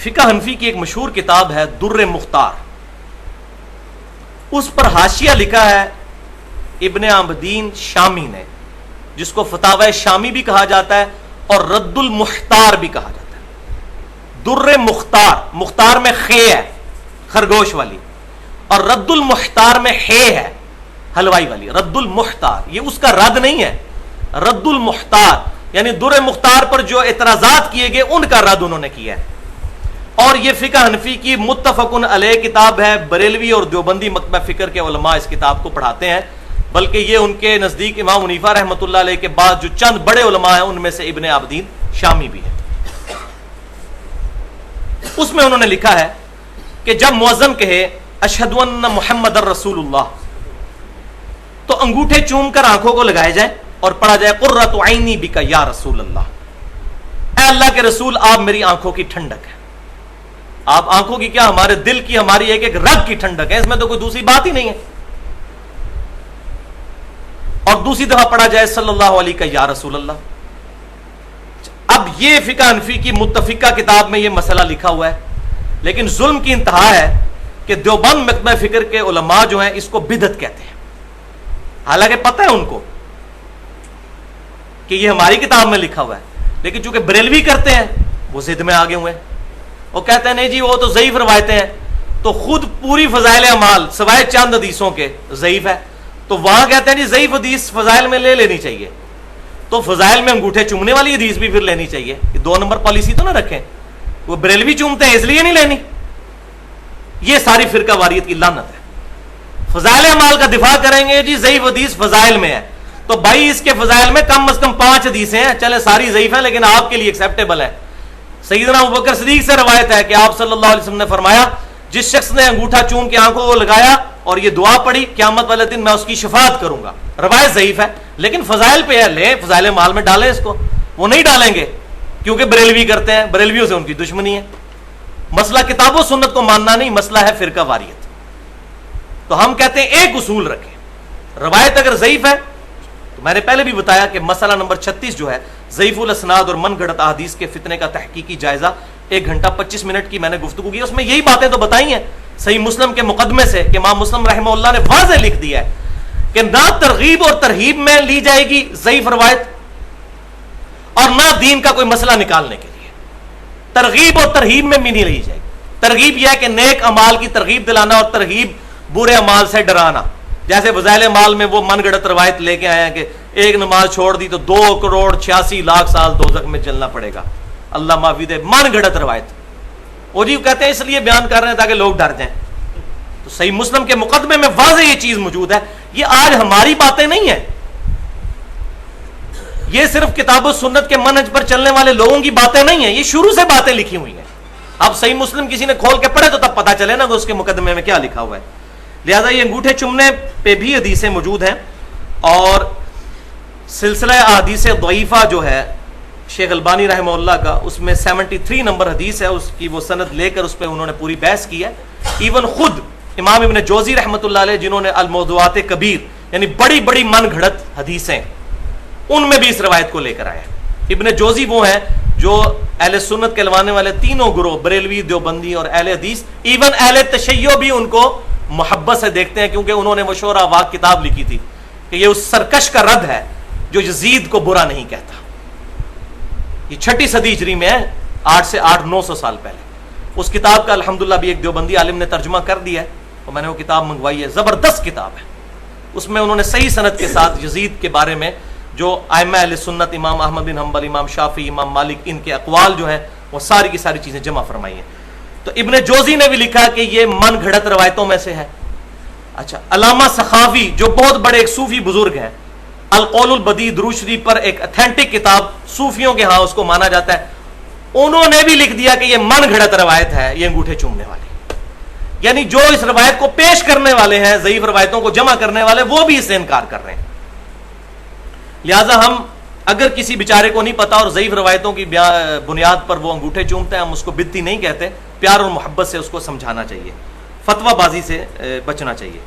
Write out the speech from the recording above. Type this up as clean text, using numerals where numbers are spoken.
فقہ حنفی کی ایک مشہور کتاب ہے در مختار، اس پر حاشیہ لکھا ہے ابن عابدین شامی نے، جس کو فتاوی شامی بھی کہا جاتا ہے اور رد المختار بھی کہا جاتا ہے۔ در مختار، مختار میں خے ہے خرگوش والی، اور رد المختار میں ہے حلوائی والی، رد المختار، یہ اس کا رد نہیں ہے، رد المختار یعنی در مختار پر جو اعتراضات کیے گئے ان کا رد انہوں نے کیا ہے۔ اور یہ فقہ حنفی کی متفقن علیہ کتاب ہے، بریلوی اور دیوبندی مکتبہ فکر کے علماء اس کتاب کو پڑھاتے ہیں، بلکہ یہ ان کے نزدیک امام حنیفہ رحمۃ اللہ علیہ کے بعد جو چند بڑے علماء ہیں ان میں سے ابن عابدین شامی بھی ہے۔ اس میں انہوں نے لکھا ہے کہ جب مؤذن کہے اشہد ان محمد الرسول اللہ تو انگوٹھے چوم کر آنکھوں کو لگائے جائیں اور پڑھا جائے قرۃ عینی بک یا رسول اللہ، اے اللہ کے رسول آپ میری آنکھوں کی ٹھنڈک ہے۔ آپ آنکھوں کی کیا، ہمارے دل کی، ہماری ایک ایک رگ کی ٹھنڈک ہے، اس میں تو کوئی دوسری بات ہی نہیں ہے۔ اور دوسری دفعہ پڑھا جائے صلی اللہ علیہ یا رسول اللہ۔ اب یہ فقہ حنفی کی متفقہ کتاب میں یہ مسئلہ لکھا ہوا ہے، لیکن ظلم کی انتہا ہے کہ دیوبند مکتبہ فکر کے علماء جو ہیں اس کو بدعت کہتے ہیں، حالانکہ پتہ ہے ان کو کہ یہ ہماری کتاب میں لکھا ہوا ہے، لیکن چونکہ بریلوی کرتے ہیں وہ ضد میں آگے ہوئے ہیں، وہ کہتے ہیں نہیں جی وہ تو ضعیف روایتیں ہیں، تو خود پوری فضائل اعمال سوائے چند حدیثوں کے ضعیف ہے، تو وہاں کہتے ہیں جی ضعیف حدیث فضائل میں لے لینی چاہیے، تو فضائل میں انگوٹھے چومنے والی حدیث بھی پھر لینی چاہیے، یہ 2 نمبر پالیسی تو نہ رکھیں، وہ بریلوی چومتے ہیں اس لیے نہیں لینی۔ یہ ساری فرقہ واریت کی لعنت ہے۔ فضائل اعمال کا دفاع کریں گے جی ضعیف حدیث فضائل میں ہے، تو بھائی اس کے فضائل میں کم از کم 5 حدیثیں ہیں، چلے ساری ضعیف ہیں لیکن آپ کے لیے ایکسیپٹیبل ہے۔ سیدنا ابوبکر صدیق سے روایت ہے کہ آپ صلی اللہ علیہ وسلم نے فرمایا جس شخص نے انگوٹھا چوم کے آنکھوں کو لگایا اور یہ دعا پڑھی قیامت والے دن میں اس کی شفاعت کروں گا، روایت ضعیف ہے لیکن فضائل پہ ہے، لیں فضائل مال میں ڈالیں اس کو، وہ نہیں ڈالیں گے کیونکہ بریلوی کرتے ہیں، بریلویوں سے ان کی دشمنی ہے۔ مسئلہ کتاب و سنت کو ماننا نہیں، مسئلہ ہے فرقہ واریت۔ تو ہم کہتے ہیں ایک اصول رکھیں، روایت اگر ضعیف ہے تو میں نے پہلے بھی بتایا کہ مسئلہ نمبر 36 جو ہے ضعیف الاسناد اور من گھڑت احادیث کے فتنے کا تحقیقی جائزہ، 1 گھنٹہ 25 منٹ کی میں نے گفتگو کی، اس میں یہی باتیں تو بتائی ہیں صحیح مسلم کے مقدمے سے کہ امام مسلم رحمہ اللہ نے واضح لکھ دیا ہے کہ نہ ترغیب اور ترہیب میں لی جائے گی ضعیف روایت اور نہ دین کا کوئی مسئلہ نکالنے کے لیے، ترغیب اور ترہیب میں بھی نہیں لی جائے گی۔ ترغیب یہ ہے کہ نیک اعمال کی ترغیب دلانا اور ترہیب برے اعمال سے ڈرانا، جیسے فضائل اعمال میں وہ من گھڑت روایت لے کے آئے ہیں کہ ایک نماز چھوڑ دی تو 2,86,00,000 سال دوزخ میں جلنا پڑے گا، اللہ معافی دے، من گھڑت روایت، وہ جی کہتے ہیں اس لیے بیان کر رہے ہیں تاکہ لوگ ڈر جائیں۔ تو صحیح مسلم کے مقدمے میں واضح یہ چیز موجود ہے، یہ آج ہماری باتیں نہیں ہیں، یہ صرف کتاب و سنت کے منہج پر چلنے والے لوگوں کی باتیں نہیں ہیں، یہ شروع سے باتیں لکھی ہوئی ہیں۔ اب صحیح مسلم کسی نے کھول کے پڑھے تو تب پتہ چلے نا کہ اس کے مقدمے میں کیا لکھا ہوا ہے۔ لہذا یہ انگوٹھے چومنے پہ بھی حدیثیں موجود ہیں، اور سلسلہ احادیث ضعیفہ جو ہے شیخ البانی رحمہ اللہ کا، اس میں 73 نمبر حدیث ہے، اس کی وہ سند لے کر اس پہ انہوں نے پوری بحث کی ہے۔ ایون خود امام ابن جوزی رحمۃ اللہ علیہ جنہوں نے الموضوعات کبیر یعنی بڑی بڑی من گھڑت حدیثیں، ان میں بھی اس روایت کو لے کر آئے ہیں۔ ابن جوزی وہ ہیں جو اہل سنت کہلوانے والے تینوں گروہ بریلوی، دیوبندی اور اہل حدیث، ایون اہل تشیع بھی ان کو محبت سے دیکھتے ہیں، کیونکہ انہوں نے مشہور واق کتاب لکھی تھی کہ یہ اس سرکش کا رد ہے جو یزید کو برا نہیں کہتا۔ یہ 6 صدی ہجری میں ہے، 8 سے 900 سال پہلے۔ اس کتاب کا الحمدللہ بھی ایک دیوبندی عالم نے ترجمہ کر دیا ہے، اور میں نے وہ کتاب منگوائی ہے، زبردست کتاب ہے۔ اس میں انہوں نے صحیح سند کے ساتھ یزید کے بارے میں جو ائمہ اہل سنت امام احمد بن حنبل، امام شافعی، امام مالک، ان کے اقوال جو ہیں وہ ساری کی ساری چیزیں جمع فرمائی ہیں۔ تو ابن جوزی نے بھی لکھا کہ یہ من گھڑت روایتوں میں سے ہے۔ اچھا، علامہ سخاوی جو بہت بڑے ایک صوفی بزرگ ہیں، القول البدیع درود شریف پر ایک اتھینٹک کتاب صوفیوں کے ہاں اس کو مانا جاتا ہے، انہوں نے بھی لکھ دیا کہ یہ من گھڑت روایت ہے، یہ انگوٹھے چومنے والی، یعنی جو اس روایت کو پیش کرنے والے ہیں، ضعیف روایتوں کو جمع کرنے والے، وہ بھی اس سے انکار کر رہے ہیں۔ لہٰذا ہم اگر کسی بیچارے کو نہیں پتا اور ضعیف روایتوں کی بنیاد پر وہ انگوٹھے چومتے ہیں، ہم اس کو بدتی نہیں کہتے، پیار اور محبت سے اس کو سمجھانا چاہیے، فتویٰ بازی سے بچنا چاہیے۔